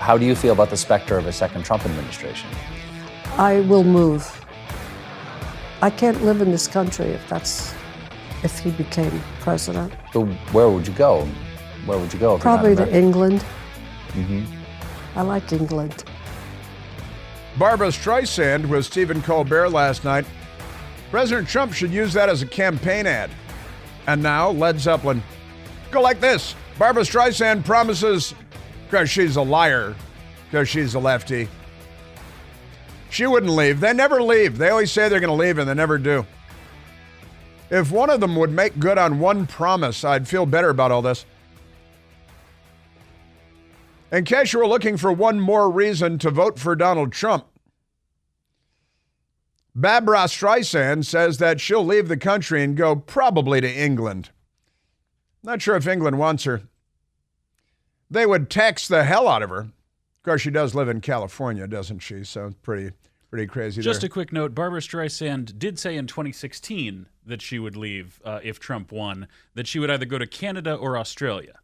How do you feel about the specter of a second Trump administration? I will move. I can't live in this country if he became president. So where would you go? Where would you go? If Probably you're not to American? England. Mm-hmm. I like England. Barbara Streisand with Stephen Colbert last night. President Trump should use that as a campaign ad. And now Led Zeppelin. Go like this. Barbara Streisand promises, because she's a liar, because she's a lefty, she wouldn't leave. They never leave. They always say they're going to leave, and they never do. If one of them would make good on one promise, I'd feel better about all this. In case you were looking for one more reason to vote for Donald Trump, Barbara Streisand says that she'll leave the country and go probably to England. Not sure if England wants her. They would tax the hell out of her. Of course, she does live in California, doesn't she? So it's pretty crazy. Just there. a quick note, Barbara Streisand did say in 2016 that she would leave if Trump won, that she would either go to Canada or Australia.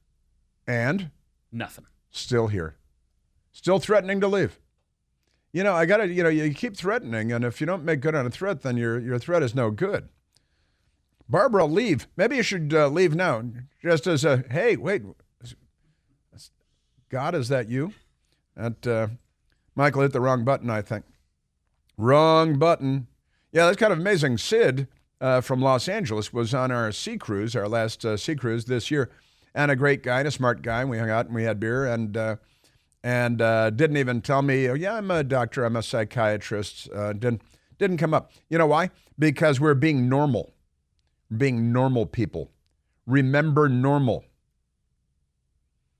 And? Nothing. Still here. Still threatening to leave. You keep threatening, and if you don't make good on a threat, then your threat is no good. Barbara, leave. Maybe you should leave now. Just as a, hey, wait. God, is that you? Michael hit the wrong button, I think. Wrong button. Yeah, that's kind of amazing. Sid from Los Angeles was on our sea cruise, our last sea cruise this year, and a great guy and a smart guy. And we hung out and we had beer and didn't even tell me, oh, yeah, I'm a doctor, I'm a psychiatrist. Didn't come up. You know why? Because we're being normal. Being normal people. Remember normal.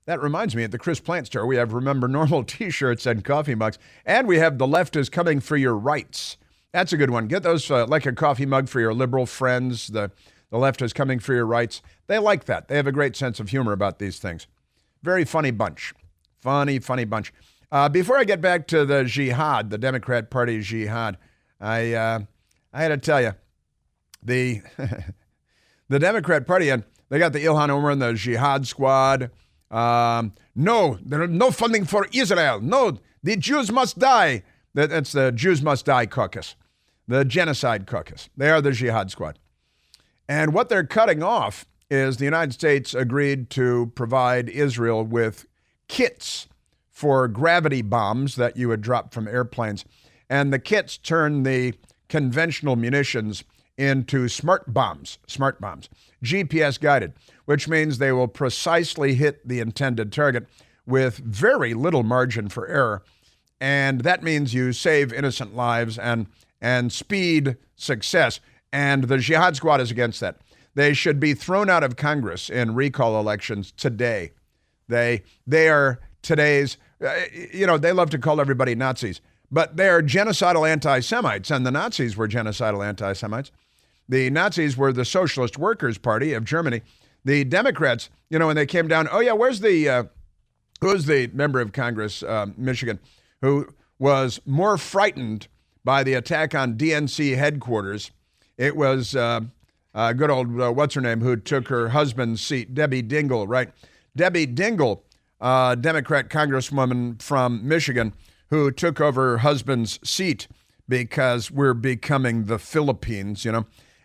That reminds me, at the Chris Plant Store, we have Remember Normal t-shirts and coffee mugs. And we have The Left is Coming for Your Rights. That's a good one. Get those like a coffee mug for your liberal friends. The Left is Coming for Your Rights. They like that. They have a great sense of humor about these things. Very funny bunch. Funny bunch. Before I get back to the jihad, the Democrat Party jihad, I had to tell you, the Democrat Party, and they got the Ilhan Omar and the Jihad Squad. No, there is no funding for Israel. No, the Jews must die. That's the Jews Must Die caucus, the genocide caucus. They are the Jihad Squad. And what they're cutting off is the United States agreed to provide Israel with kits for gravity bombs that you would drop from airplanes. And the kits turn the conventional munitions into smart bombs, GPS guided, which means they will precisely hit the intended target with very little margin for error. And that means you save innocent lives and speed success. And the Jihad Squad is against that. They should be thrown out of Congress in recall elections today. They are today's, they love to call everybody Nazis, but they're genocidal anti-Semites, and the Nazis were genocidal anti-Semites. The Nazis were the Socialist Workers' Party of Germany. The Democrats, when they came down, oh yeah, who's the member of Congress, Michigan, who was more frightened by the attack on DNC headquarters? It was good old, what's her name, who took her husband's seat, Debbie Dingell, right? Debbie Dingell, Democrat Congresswoman from Michigan, who took over her husband's seat because we're becoming the Philippines,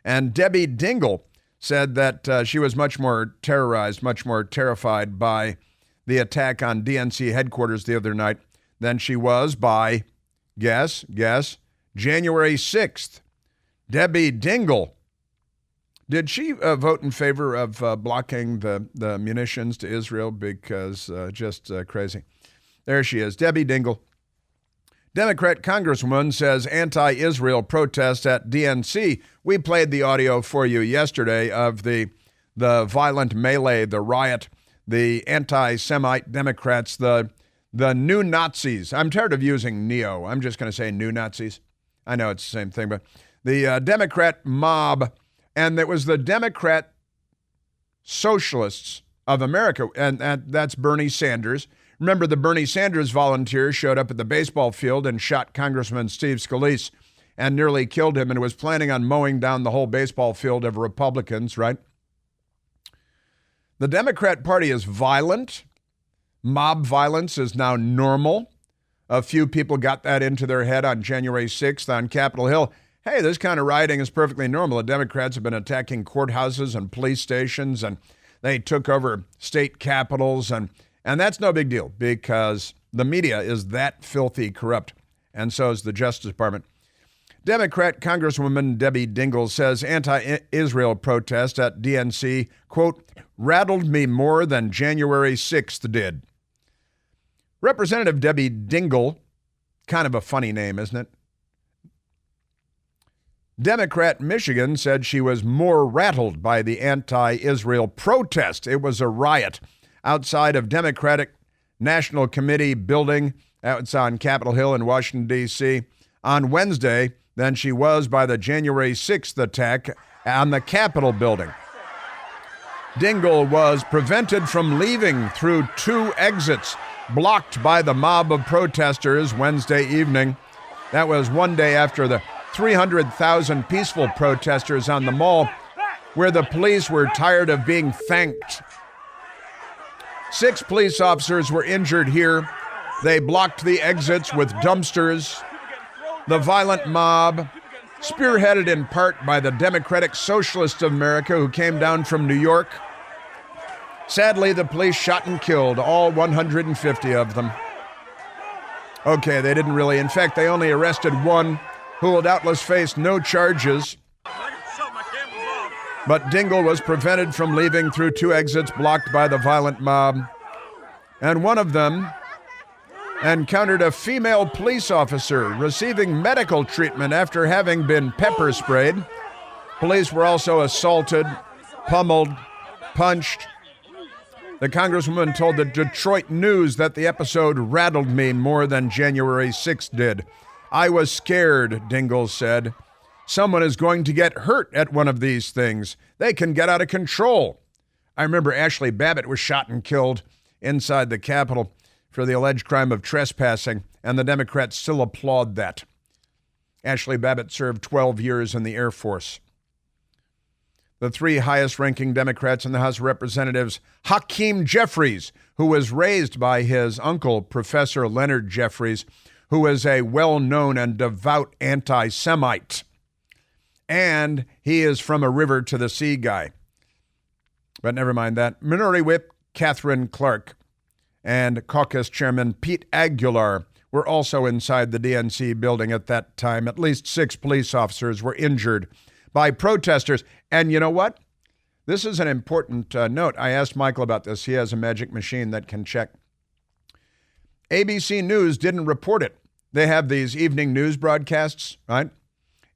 And Debbie Dingell said that she was much more terrorized, much more terrified by the attack on DNC headquarters the other night than she was by, guess, January 6th. Debbie Dingell. Did she vote in favor of blocking the munitions to Israel? Because just crazy. There she is, Debbie Dingell. Democrat Congresswoman says anti-Israel protests at DNC. We played the audio for you yesterday of the violent melee, the riot, the anti-Semite Democrats, the new Nazis. I'm tired of using neo. I'm just going to say new Nazis. I know it's the same thing, but the Democrat mob, and it was the Democrat Socialists of America, and that's Bernie Sanders. Remember, the Bernie Sanders volunteers showed up at the baseball field and shot Congressman Steve Scalise and nearly killed him and was planning on mowing down the whole baseball field of Republicans, right? The Democrat Party is violent. Mob violence is now normal. A few people got that into their head on January 6th on Capitol Hill. Hey, this kind of rioting is perfectly normal. The Democrats have been attacking courthouses and police stations, and they took over state capitals, and that's no big deal because the media is that filthy corrupt, and so is the Justice Department. Democrat Congresswoman Debbie Dingell says anti-Israel protest at DNC, quote, rattled me more than January 6th did. Representative Debbie Dingell, kind of a funny name, isn't it? Democrat Michigan said she was more rattled by the anti-Israel protest. It was a riot outside of Democratic National Committee building. It's on Capitol Hill in Washington, D.C. on Wednesday than she was by the January 6th attack on the Capitol building. Dingell was prevented from leaving through 2 exits blocked by the mob of protesters Wednesday evening. That was one day after the 300,000 peaceful protesters on the mall where the police were tired of being thanked. 6 police officers were injured here. They blocked the exits with dumpsters. The violent mob, spearheaded in part by the Democratic Socialists of America who came down from New York. Sadly, the police shot and killed all 150 of them. Okay, they didn't really. In fact, they only arrested one who will doubtless face no charges. But Dingell was prevented from leaving through 2 exits blocked by the violent mob. And one of them encountered a female police officer receiving medical treatment after having been pepper sprayed. Police were also assaulted, pummeled, punched. The Congresswoman told the Detroit News that the episode rattled me more than January 6th did. I was scared, Dingell said. Someone is going to get hurt at one of these things. They can get out of control. I remember Ashley Babbitt was shot and killed inside the Capitol for the alleged crime of trespassing, and the Democrats still applaud that. Ashley Babbitt served 12 years in the Air Force. The 3 highest-ranking Democrats in the House of Representatives, Hakeem Jeffries, who was raised by his uncle, Professor Leonard Jeffries, who is a well-known and devout anti-Semite. And he is from a river to the sea guy. But never mind that. Minority Whip Catherine Clark and caucus chairman Pete Aguilar were also inside the DNC building at that time. At least 6 police officers were injured by protesters. And you know what? This is an important note. I asked Michael about this. He has a magic machine that can check. ABC News didn't report it. They have these evening news broadcasts, right?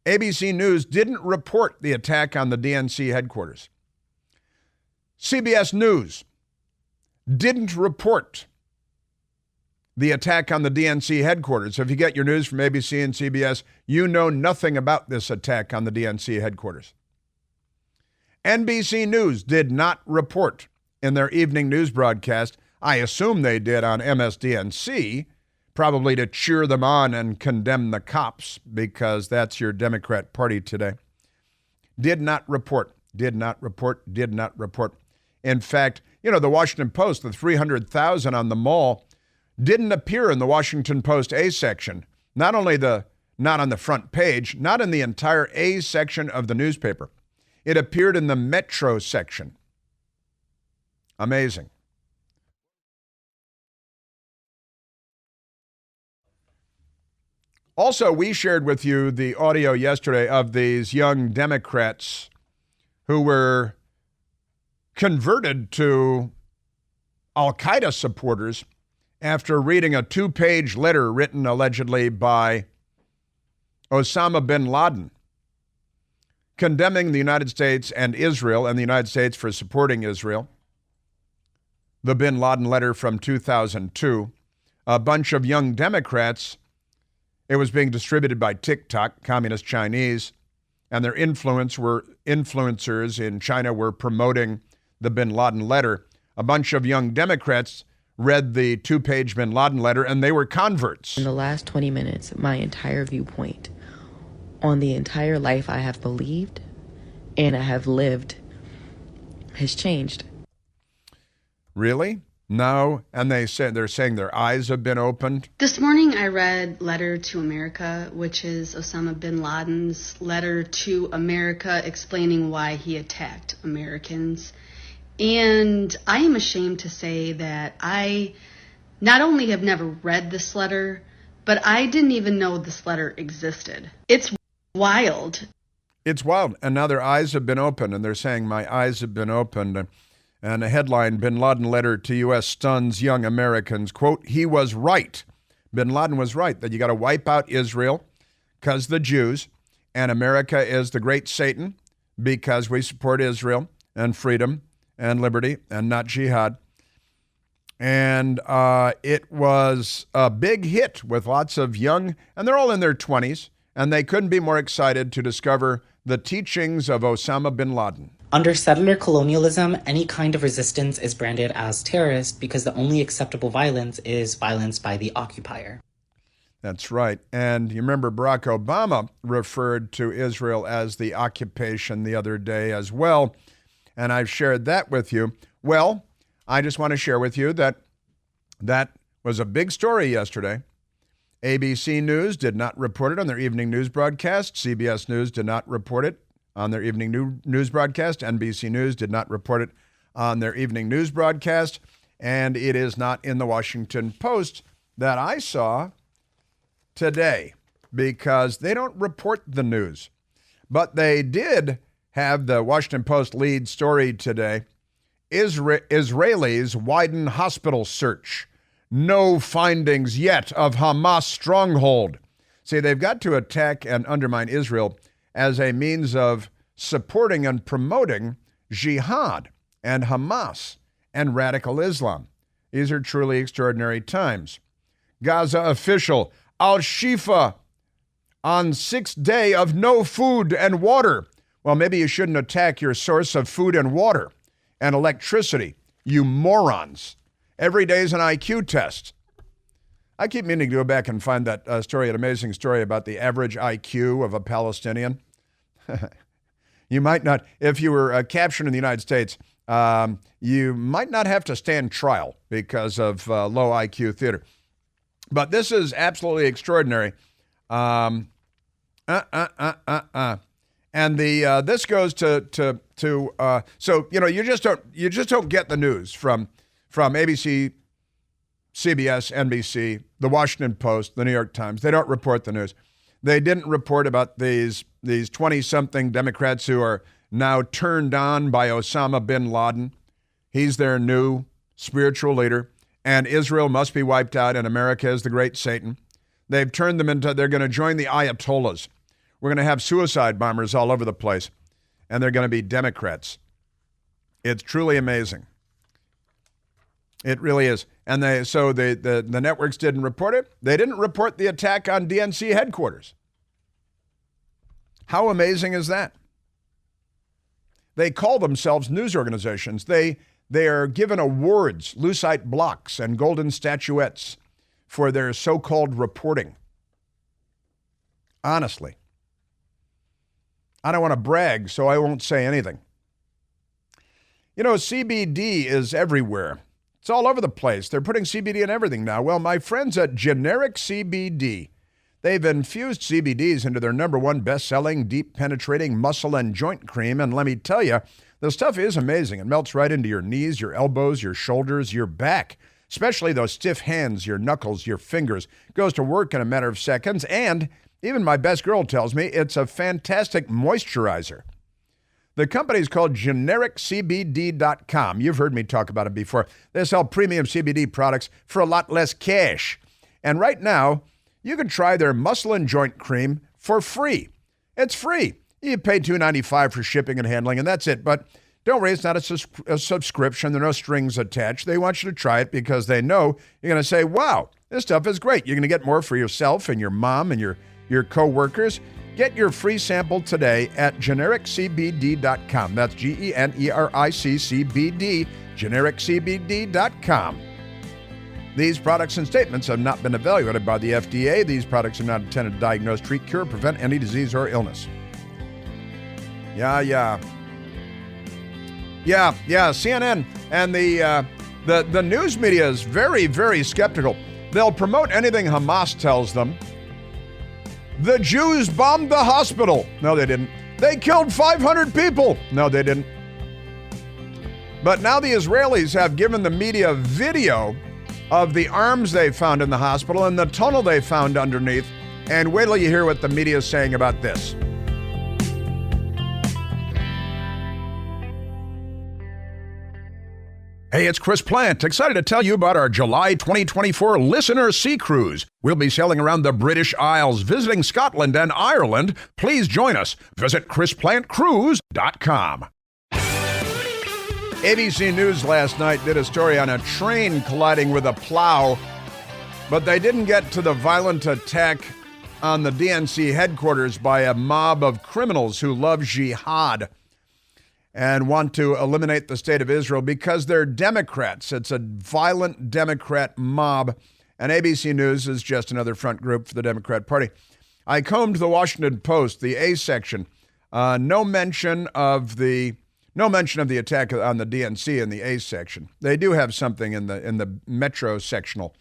ABC News didn't report the attack on the DNC headquarters. CBS News didn't report the attack on the DNC headquarters. If you get your news from ABC and CBS, you know nothing about this attack on the DNC headquarters. NBC News did not report in their evening news broadcast. I assume they did on MSDNC, probably to cheer them on and condemn the cops, because that's your Democrat Party today. Did not report, did not report, did not report. In fact, you know, the Washington Post, the 300,000 on the mall, didn't appear in the Washington Post A section. Not only not on the front page, not in the entire A section of the newspaper. It appeared in the Metro section. Amazing. Also, we shared with you the audio yesterday of these young Democrats who were converted to Al-Qaeda supporters after reading a 2-page letter written allegedly by Osama bin Laden, condemning the United States and Israel and the United States for supporting Israel. The bin Laden letter from 2002. A bunch of young Democrats. It was being distributed by TikTok, Communist Chinese, and their influencers in China were promoting the bin Laden letter. A bunch of young Democrats read the 2-page bin Laden letter, and they were converts. In the last 20 minutes, my entire viewpoint on the entire life I have believed and I have lived has changed. Really? No, and they're saying their eyes have been opened. This morning I read Letter to America, which is Osama bin Laden's letter to America explaining why he attacked Americans. And I am ashamed to say that I not only have never read this letter, but I didn't even know this letter existed. It's wild. It's wild. And now their eyes have been opened, and they're saying, my eyes have been opened. And a headline, Bin Laden letter to U.S. stuns young Americans. Quote, he was right. Bin Laden was right that you got to wipe out Israel because the Jews, and America is the great Satan because we support Israel and freedom and liberty and not jihad. And it was a big hit with lots of young, and they're all in their 20s, and they couldn't be more excited to discover the teachings of Osama bin Laden. Under settler colonialism, any kind of resistance is branded as terrorist because the only acceptable violence is violence by the occupier. That's right. And you remember Barack Obama referred to Israel as the occupation the other day as well. And I've shared that with you. Well, I just want to share with you that that was a big story yesterday. ABC News did not report it on their evening news broadcast. CBS News did not report it on their evening news broadcast. NBC News did not report it on their evening news broadcast. And it is not in the Washington Post that I saw today because they don't report the news. But they did have the Washington Post lead story today. Israelis widen hospital search. No findings yet of Hamas stronghold. See, they've got to attack and undermine Israel as a means of supporting and promoting jihad and Hamas and radical Islam. These are truly extraordinary times. Gaza official Al-Shifa on 6th day of no food and water. Well, maybe you shouldn't attack your source of food and water and electricity, you morons. Every day is an IQ test. I keep meaning to go back and find that story, an amazing story about the average IQ of a Palestinian. You might not, if you were captured in the United States, you might not have to stand trial because of low IQ theater. But this is absolutely extraordinary. And this goes to so you just don't get the news from ABC, CBS, NBC, the Washington Post, the New York Times. They don't report the news. They didn't report about these 20-something Democrats who are now turned on by Osama bin Laden. He's their new spiritual leader, and Israel must be wiped out, and America is the great Satan. They've turned them into, they're going to join the Ayatollahs. We're going to have suicide bombers all over the place, and they're going to be Democrats. It's truly amazing. It really is. And the networks didn't report it. They didn't report the attack on DNC headquarters. How amazing is that? They call themselves news organizations. They are given awards, lucite blocks, and golden statuettes for their so-called reporting. Honestly. I don't want to brag, so I won't say anything. CBD is everywhere. It's all over the place. They're putting CBD in everything now. Well, my friends at Generic CBD, they've infused CBDs into their #1 best-selling, deep-penetrating muscle and joint cream. And let me tell you, the stuff is amazing. It melts right into your knees, your elbows, your shoulders, your back, especially those stiff hands, your knuckles, your fingers. Goes to work in a matter of seconds. And even my best girl tells me it's a fantastic moisturizer. The company is called GenericCBD.com. You've heard me talk about it before. They sell premium CBD products for a lot less cash. And right now, you can try their muscle and joint cream for free. It's free. You pay $2.95 for shipping and handling, and that's it. But don't worry, it's not a subscription. There are no strings attached. They want you to try it because they know you're going to say, wow, this stuff is great. You're going to get more for yourself and your mom and your co-workers. Get your free sample today at GenericCBD.com. That's GENERICCBD, GenericCBD.com. These products and statements have not been evaluated by the FDA. These products are not intended to diagnose, treat, cure, prevent any disease or illness. Yeah. CNN and the The news media is very, very skeptical. They'll promote anything Hamas tells them. The Jews bombed the hospital. No, they didn't. They killed 500 people. No, they didn't. But now the Israelis have given the media video of the arms they found in the hospital and the tunnel they found underneath. And wait till you hear what the media is saying about this. Hey, it's Chris Plant, excited to tell you about our July 2024 Listener Sea Cruise. We'll be sailing around the British Isles, visiting Scotland and Ireland. Please join us. Visit chrisplantcruise.com. ABC News last night did a story on a train colliding with a plow, but they didn't get to the violent attack on the DNC headquarters by a mob of criminals who love jihad and want to eliminate the state of Israel because they're Democrats. It's a violent Democrat mob, and ABC News is just another front group for the Democrat Party. I combed the Washington Post, the A section. No mention of the attack on the DNC in the A section. They do have something in the Metro sectional,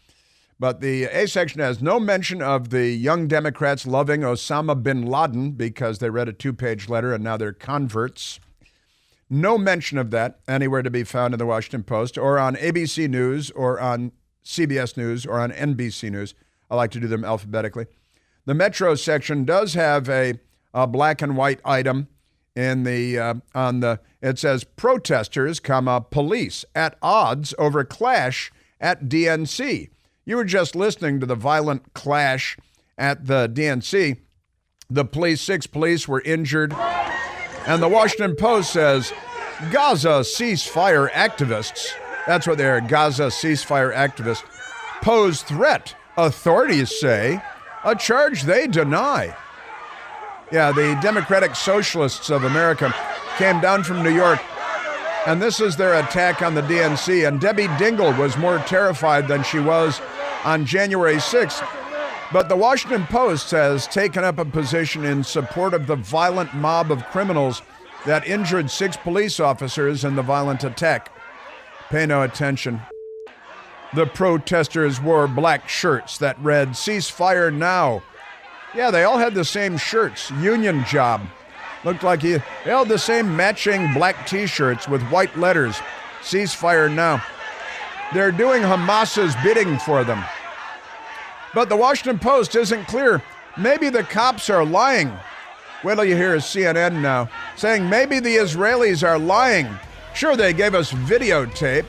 but the A section has no mention of the young Democrats loving Osama bin Laden because they read a 2-page letter and now they're converts. No mention of that anywhere to be found in the Washington Post or on ABC News or on CBS News or on NBC News. I like to do them alphabetically. The Metro section does have a black and white item in the it says protesters, police at odds over clash at DNC. You were just listening to the violent clash at the DNC. The 6 police were injured. And the Washington Post says, Gaza ceasefire activists, that's what they are, Gaza ceasefire activists, pose threat, authorities say, a charge they deny. Yeah, the Democratic Socialists of America came down from New York, and this is their attack on the DNC. And Debbie Dingell was more terrified than she was on January 6th. But the Washington Post has taken up a position in support of the violent mob of criminals that injured 6 police officers in the violent attack. Pay no attention. The protesters wore black shirts that read, "Ceasefire now." Yeah, they all had the same shirts, union job. Looked like they held the same matching black T-shirts with white letters, "Ceasefire now." They're doing Hamas's bidding for them. But the Washington Post isn't clear. Maybe the cops are lying. Wait till you hear CNN now saying maybe the Israelis are lying. Sure, they gave us videotape.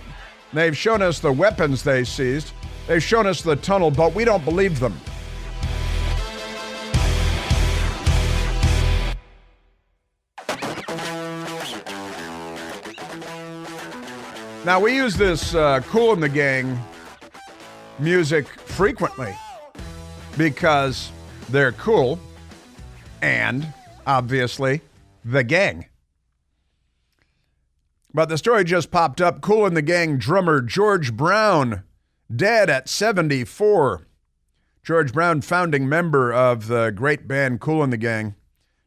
They've shown us the weapons they seized. They've shown us the tunnel, but we don't believe them. Now, we use this Kool and the Gang music frequently because they're cool and, obviously, the gang. But the story just popped up. Kool and the Gang drummer George Brown, dead at 74. George Brown, founding member of the great band Kool and the Gang,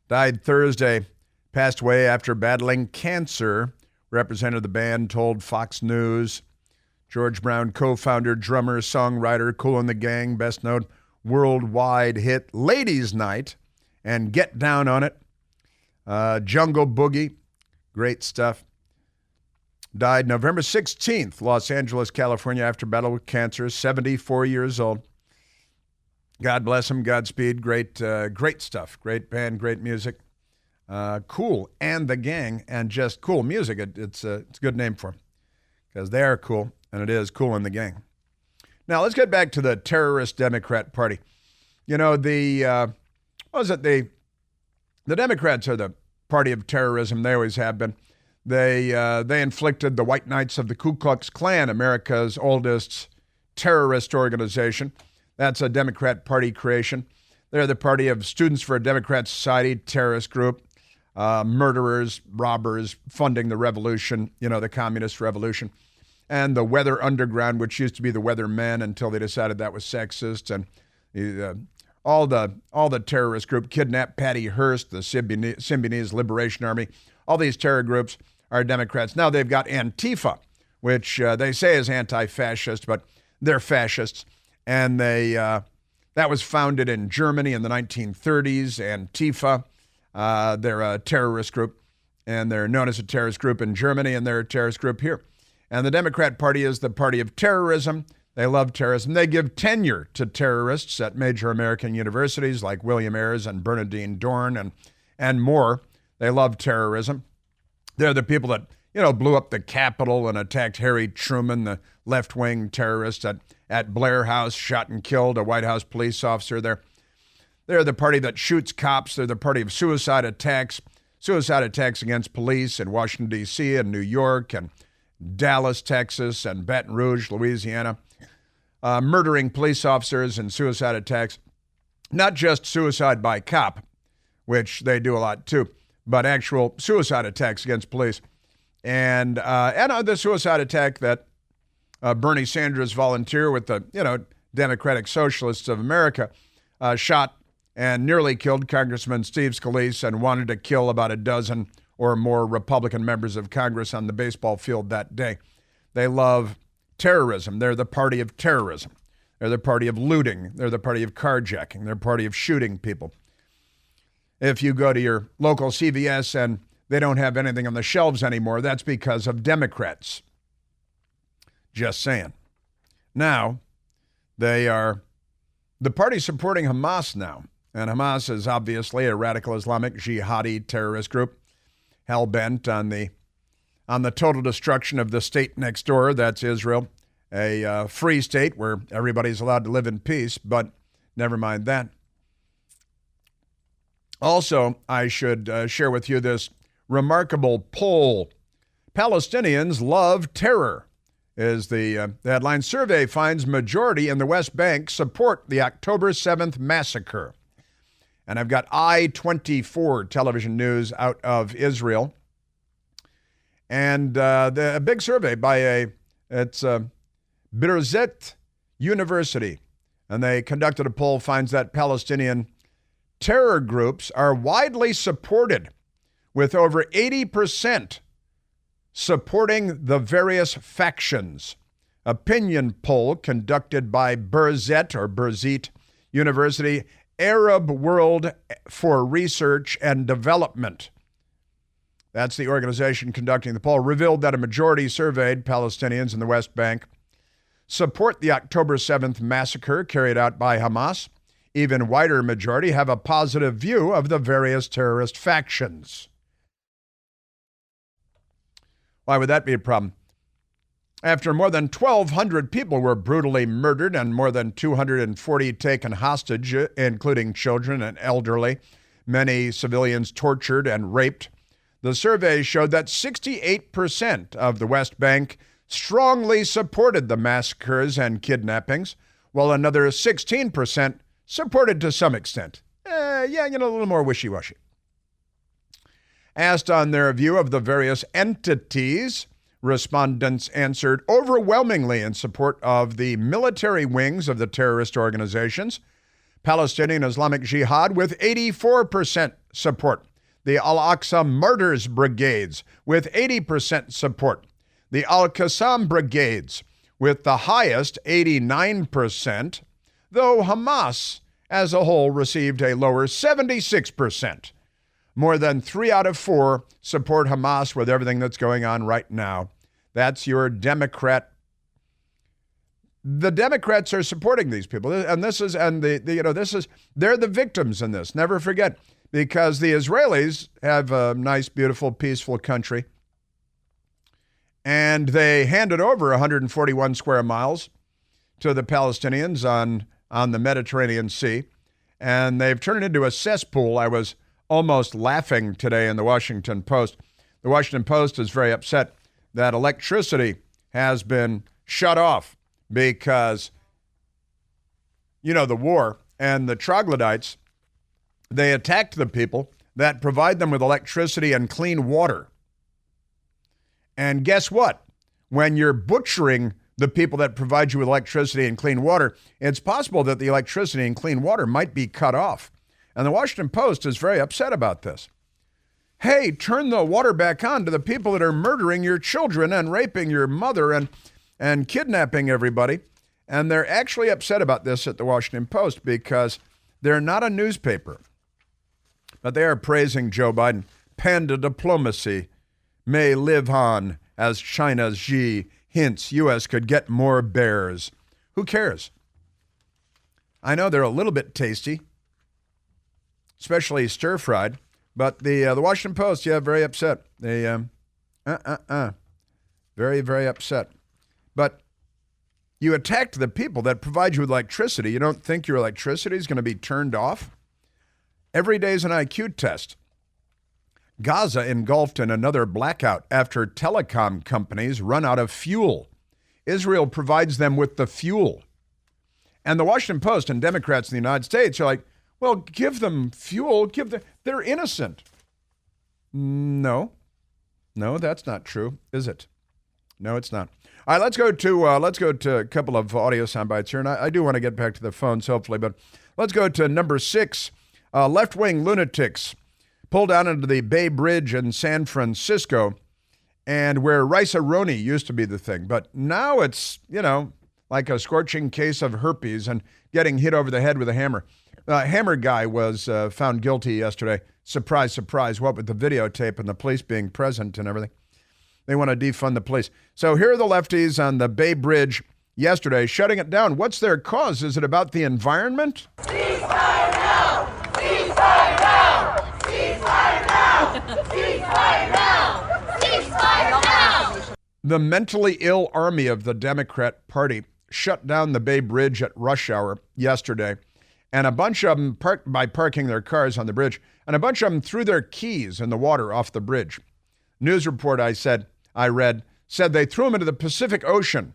died Thursday, passed away after battling cancer. Representative of the band told Fox News. George Brown, co-founder, drummer, songwriter, Kool and the Gang, best known worldwide hit Ladies Night and Get Down on It. Jungle Boogie, great stuff. Died November 16th, Los Angeles, California, after battle with cancer, 74 years old. God bless him, Godspeed, great stuff, great band, great music. Kool and the Gang, and just cool music. It's a good name for them because they are cool, and it is Kool and the Gang. Now, let's get back to the terrorist Democrat Party. You know, the Democrats are the party of terrorism. They always have been. They inflicted the White Knights of the Ku Klux Klan, America's oldest terrorist organization. That's a Democrat Party creation. They're the party of Students for a Democrat Society, terrorist group, murderers, robbers, funding the revolution, the communist revolution. And the Weather Underground, which used to be the Weather Men until they decided that was sexist. And all the terrorist group kidnapped Patty Hearst, the Symbionese Liberation Army. All these terror groups are Democrats. Now they've got Antifa, which they say is anti-fascist, but they're fascists. And that was founded in Germany in the 1930s. Antifa, they're a terrorist group, and they're known as a terrorist group in Germany, and they're a terrorist group here. And the Democrat Party is the party of terrorism. They love terrorism. They give tenure to terrorists at major American universities like William Ayres and Bernardine Dorn and more. They love terrorism. They're the people that, blew up the Capitol and attacked Harry Truman, the left-wing terrorist at Blair House, shot and killed a White House police officer. They're the party that shoots cops. They're the party of suicide attacks against police in Washington, D.C. and New York and Dallas, Texas, and Baton Rouge, Louisiana, murdering police officers and suicide attacks. Not just suicide by cop, which they do a lot too, but actual suicide attacks against police. And the suicide attack that Bernie Sanders volunteer with the, Democratic Socialists of America, shot and nearly killed Congressman Steve Scalise and wanted to kill about a dozen or more Republican members of Congress on the baseball field that day. They love terrorism. They're the party of terrorism. They're the party of looting. They're the party of carjacking. They're the party of shooting people. If you go to your local CVS and they don't have anything on the shelves anymore, that's because of Democrats. Just saying. Now, they are the party supporting Hamas now. And Hamas is obviously a radical Islamic jihadi terrorist group, hell-bent on the total destruction of the state next door, that's Israel, a free state where everybody's allowed to live in peace, but never mind that. Also, I should share with you this remarkable poll. Palestinians love terror is the headline. Survey finds majority in the West Bank support the October 7th massacre. And I've got I-24 television news out of Israel. And a big survey by Birzeit University. And they conducted a poll, finds that Palestinian terror groups are widely supported, with over 80% supporting the various factions. Opinion poll conducted by Birzeit University, Arab World for Research and Development. That's the organization conducting the poll, revealed that a majority surveyed Palestinians in the West Bank support the October 7th massacre carried out by Hamas. Even wider majority have a positive view of the various terrorist factions. Why would that be a problem? After more than 1,200 people were brutally murdered and more than 240 taken hostage, including children and elderly, many civilians tortured and raped, the survey showed that 68% of the West Bank strongly supported the massacres and kidnappings, while another 16% supported to some extent. A little more wishy-washy. Asked on their view of the various entities, respondents answered overwhelmingly in support of the military wings of the terrorist organizations. Palestinian Islamic Jihad with 84% support. The Al-Aqsa Martyrs Brigades with 80% support. The Al-Qassam Brigades with the highest 89%, though Hamas as a whole received a lower 76%. More than 3 out of 4 support Hamas with everything that's going on right now. That's your Democrat. The Democrats are supporting these people, and they're the victims in this. Never forget, because the Israelis have a nice, beautiful, peaceful country, and they handed over 141 square miles to the Palestinians on the Mediterranean Sea, and they've turned it into a cesspool. I was almost laughing today in the Washington Post. The Washington Post is very upset that electricity has been shut off because, the war and the troglodytes, they attacked the people that provide them with electricity and clean water. And guess what? When you're butchering the people that provide you with electricity and clean water, it's possible that the electricity and clean water might be cut off. And the Washington Post is very upset about this. hey, turn the water back on to the people that are murdering your children and raping your mother and kidnapping everybody. And they're actually upset about this at the Washington Post because they're not a newspaper. But they are praising Joe Biden. Panda diplomacy may live on as China's Xi hints U.S. could get more bears. Who cares? I know they're a little bit tasty, especially stir-fried, but the Washington Post, very upset. They, very, very upset. But you attacked the people that provide you with electricity. You don't think your electricity is going to be turned off? Every day is an IQ test. Gaza engulfed in another blackout after telecom companies run out of fuel. Israel provides them with the fuel. And the Washington Post and Democrats in the United States are like, well, give them fuel. They're innocent. No, that's not true, is it? No, it's not. All right, let's go to a couple of audio sound bites here, and I do want to get back to the phones, hopefully, but let's go to number 6. Left-wing lunatics pulled down into the Bay Bridge in San Francisco, and where rice-a-roni used to be the thing, but now it's, like a scorching case of herpes and getting hit over the head with a hammer. Hammer guy was found guilty yesterday. Surprise, surprise, what with the videotape and the police being present and everything. They want to defund the police. So here are the lefties on the Bay Bridge yesterday shutting it down. What's their cause? Is it about the environment? Ceasefire now! Ceasefire now! Ceasefire now! Ceasefire now! Ceasefire now! The mentally ill army of the Democrat Party shut down the Bay Bridge at rush hour yesterday, and a bunch of them parked by parking their cars on the bridge, and a bunch of them threw their keys in the water off the bridge. News report I read said they threw them into the Pacific Ocean.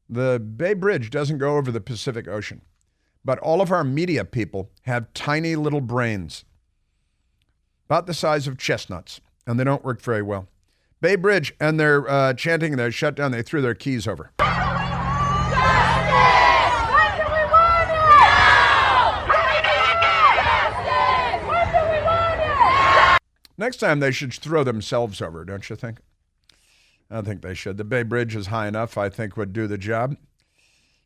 The Bay Bridge doesn't go over the Pacific Ocean, but all of our media people have tiny little brains, about the size of chestnuts, and they don't work very well. Bay Bridge, and they're chanting, they're shut down, they threw their keys over. Next time they should throw themselves over, don't you think? I think they should. The Bay Bridge is high enough, I think would do the job.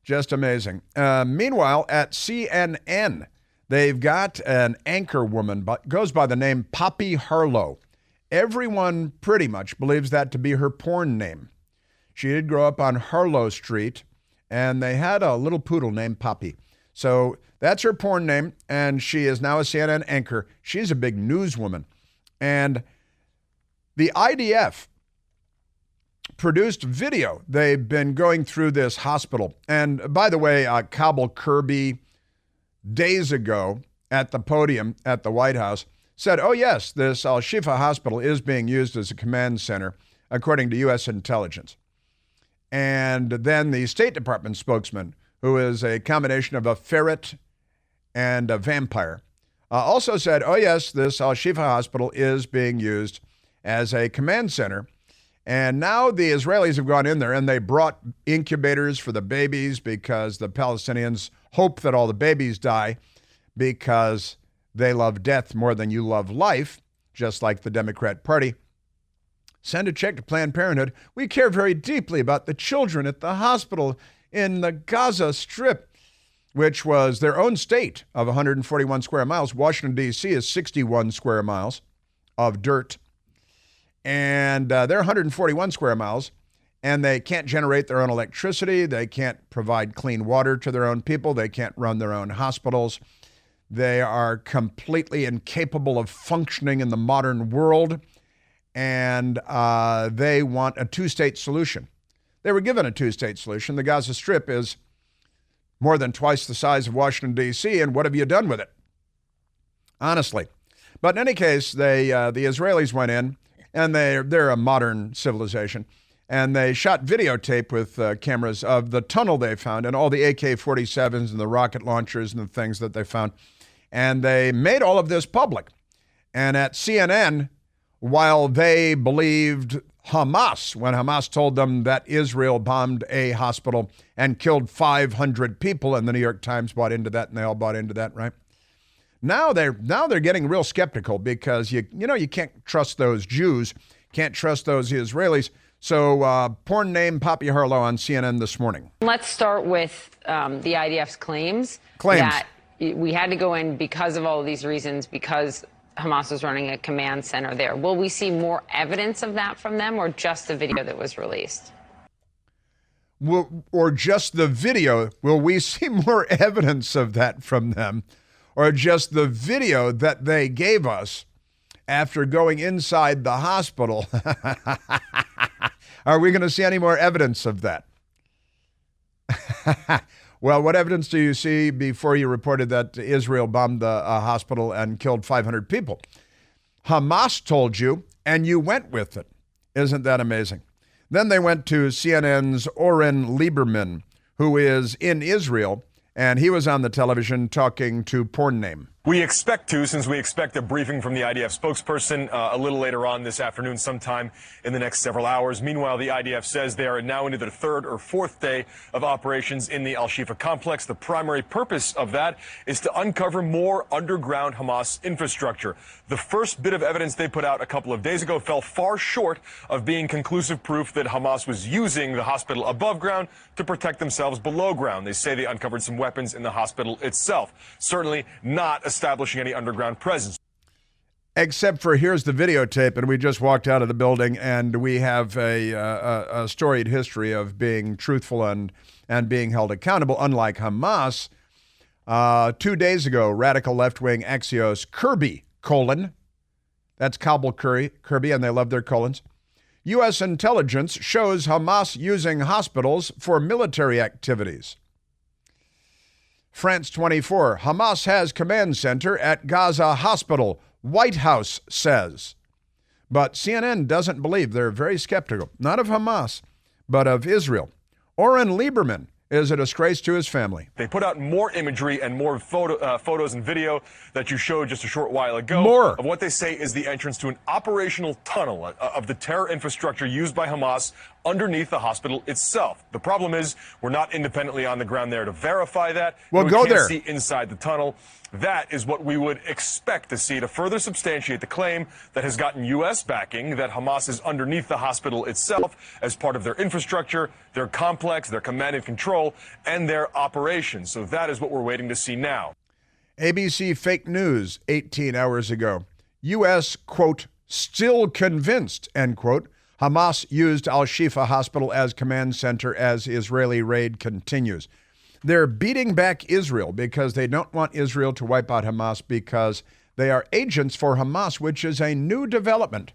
Just amazing. Meanwhile, at CNN, they've got an anchor woman, goes by the name Poppy Harlow. Everyone pretty much believes that to be her porn name. She did grow up on Harlow Street, and they had a little poodle named Poppy. So that's her porn name, and she is now a CNN anchor. She's a big newswoman. And the IDF produced video. They've been going through this hospital. And by the way, Cobble Kirby, days ago at the podium at the White House, said, oh yes, this Al-Shifa hospital is being used as a command center, according to U.S. intelligence. And then the State Department spokesman, who is a combination of a ferret and a vampire, also said, oh yes, this Al-Shifa hospital is being used as a command center. And now the Israelis have gone in there and they brought incubators for the babies because the Palestinians hope that all the babies die because they love death more than you love life, just like the Democrat Party. Send a check to Planned Parenthood. We care very deeply about the children at the hospital in the Gaza Strip, which was their own state of 141 square miles. Washington, D.C. is 61 square miles of dirt. And they're 141 square miles, and they can't generate their own electricity. They can't provide clean water to their own people. They can't run their own hospitals. They are completely incapable of functioning in the modern world, and they want a two-state solution. They were given a two-state solution. The Gaza Strip is more than twice the size of Washington, D.C., and what have you done with it? Honestly. But in any case, the Israelis went in, and they're a modern civilization, and they shot videotape with cameras of the tunnel they found and all the AK-47s and the rocket launchers and the things that they found. And they made all of this public. And at CNN, while they believed Hamas, when Hamas told them that Israel bombed a hospital and killed 500 people, and the New York Times bought into that, and they all bought into that, right? Now they're getting real skeptical because you can't trust those Jews, can't trust those Israelis. So porn name Poppy Harlow on CNN this morning. Let's start with the IDF's claims that we had to go in because of all of these reasons, because Hamas was running a command center there. Will we see more evidence of that from them, or just the video that was released? Or just the video? Will we see more evidence of that from them? Or just the video that they gave us after going inside the hospital? Are we going to see any more evidence of that? Well, what evidence do you see before you reported that Israel bombed the hospital and killed 500 people? Hamas told you, and you went with it. Isn't that amazing? Then they went to CNN's Oren Lieberman, who is in Israel, and he was on the television talking to porn name. We expect to, since we expect a briefing from the IDF spokesperson a little later on this afternoon, sometime in the next several hours. Meanwhile, the IDF says they are now into their third or fourth day of operations in the Al-Shifa complex. The primary purpose of that is to uncover more underground Hamas infrastructure. The first bit of evidence they put out a couple of days ago fell far short of being conclusive proof that Hamas was using the hospital above ground to protect themselves below ground. They say they uncovered some weapons in the hospital itself. Certainly not establishing any underground presence. Except for here's the videotape, and we just walked out of the building, and we have a storied history of being truthful and being held accountable, unlike Hamas. 2 days ago, radical left-wing Axios Kirby, that's Cobble Kirby, and they love their colons. U.S. intelligence shows Hamas using hospitals for military activities. France 24, Hamas has command center at Gaza hospital, White House says. But CNN doesn't believe. They're very skeptical, not of Hamas, but of Israel. Oren Lieberman is a disgrace to his family. They put out more imagery and more photos and video that you showed just a short while ago of what they say is the entrance to an operational tunnel of the terror infrastructure used by Hamas underneath the hospital itself. The problem is we're not independently on the ground there to verify that. Well, we go can't there. see inside the tunnel. That is what we would expect to see to further substantiate the claim that has gotten U.S. backing, that Hamas is underneath the hospital itself as part of their infrastructure, their complex, their command and control, and their operations. So that is what we're waiting to see now. ABC fake news 18 hours ago. U.S., quote, still convinced, end quote, Hamas used Al-Shifa hospital as command center as Israeli raid continues. They're beating back Israel because they don't want Israel to wipe out Hamas because they are agents for Hamas, which is a new development.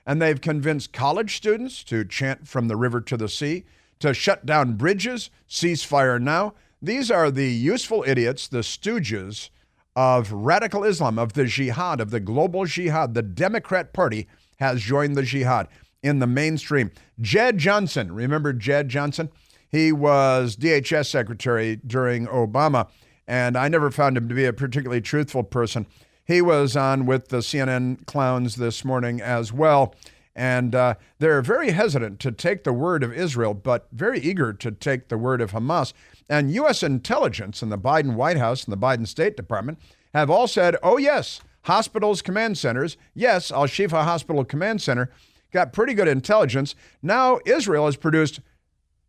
And they've convinced college students to chant from the river to the sea, to shut down bridges, ceasefire now. These are the useful idiots, the stooges of radical Islam, of the jihad, of the global jihad. The Democrat Party has joined the jihad in the mainstream. Jed Johnson, remember Jed Johnson? He was DHS secretary during Obama, and I never found him to be a particularly truthful person. He was on with the CNN clowns this morning as well, and they're very hesitant to take the word of Israel, but very eager to take the word of Hamas. And U.S. intelligence and the Biden White House and the Biden State Department have all said, oh, yes, hospitals, command centers, yes, Al-Shifa Hospital Command Center, got pretty good intelligence. Now Israel has produced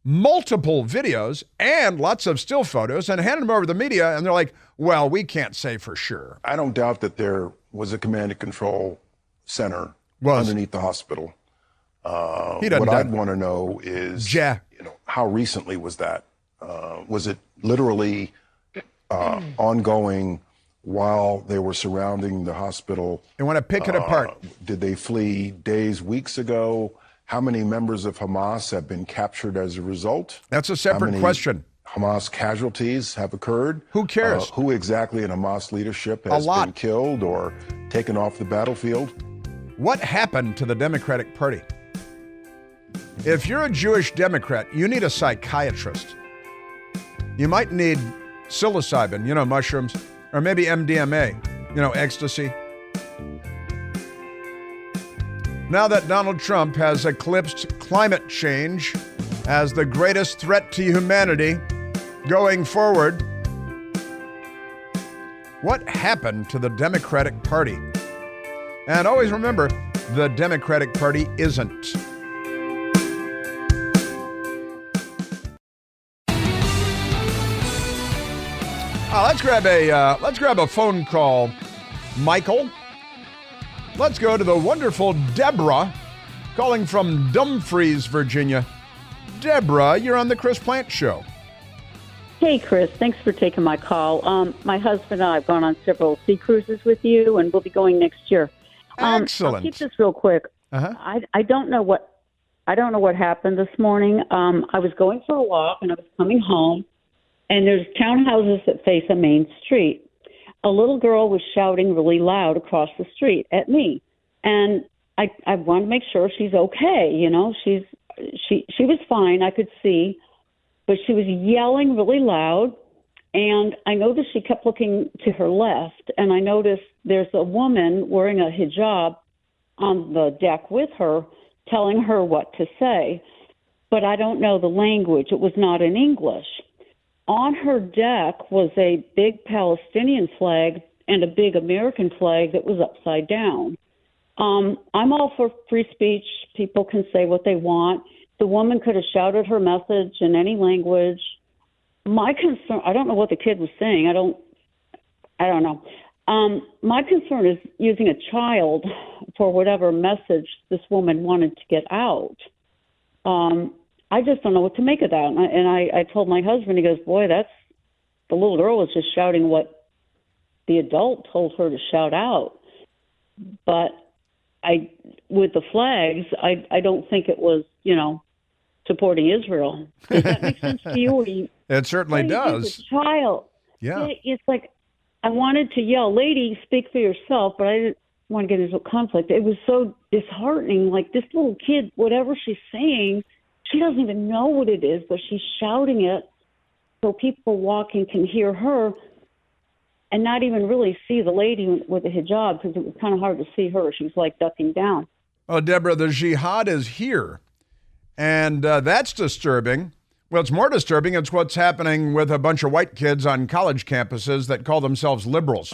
multiple videos and lots of still photos and handed them over to the media, and they're like, well, we can't say for sure. I don't doubt that there was a command and control center underneath the hospital. What I'd want to know is, how recently was that? Was it literally ongoing while they were surrounding the hospital? They want to pick it apart. Did they flee days, weeks ago? How many members of Hamas have been captured as a result? That's a separate question. Hamas casualties have occurred? Who cares? Who exactly in Hamas leadership has been killed or taken off the battlefield? What happened to the Democratic Party? If you're a Jewish Democrat, you need a psychiatrist. You might need psilocybin, mushrooms, or maybe MDMA, ecstasy. Now that Donald Trump has eclipsed climate change as the greatest threat to humanity going forward, What happened to the Democratic Party? And always remember, the Democratic Party isn't. Let's grab a phone call, Michael. Let's go to the wonderful Deborah, calling from Dumfries, Virginia. Deborah, you're on the Chris Plant Show. Hey, Chris. Thanks for taking my call. My husband and I have gone on several sea cruises with you, and we'll be going next year. Excellent. I'll keep this real quick. I don't know what happened this morning. I was going for a walk, and I was coming home, and there's townhouses that face a main street. A little girl was shouting really loud across the street at me, and I wanted to make sure she's okay. You know, she was fine. I could see, but she was yelling really loud, and I noticed she kept looking to her left, and I noticed there's a woman wearing a hijab on the deck with her, telling her what to say, but I don't know the language. It was not in English. On her deck was a big Palestinian flag and a big American flag that was upside down. I'm all for free speech. People can say what they want. The woman could have shouted her message in any language. My concern, I don't know what the kid was saying. I don't know. My concern is using a child for whatever message this woman wanted to get out. I just don't know what to make of that. And I told my husband, he goes, boy, the little girl was just shouting what the adult told her to shout out. But with the flags, I don't think it was, supporting Israel. Does that make sense to you? It certainly does. Child. Yeah. It's like, I wanted to yell, lady, speak for yourself, but I didn't want to get into a conflict. It was so disheartening. Like, this little kid, whatever she's saying, she doesn't even know what it is, but she's shouting it so people walking can hear her and not even really see the lady with the hijab, because it was kind of hard to see her. She was like ducking down. Oh, Deborah, the jihad is here, and that's disturbing. Well, it's more disturbing. It's what's happening with a bunch of white kids on college campuses that call themselves liberals.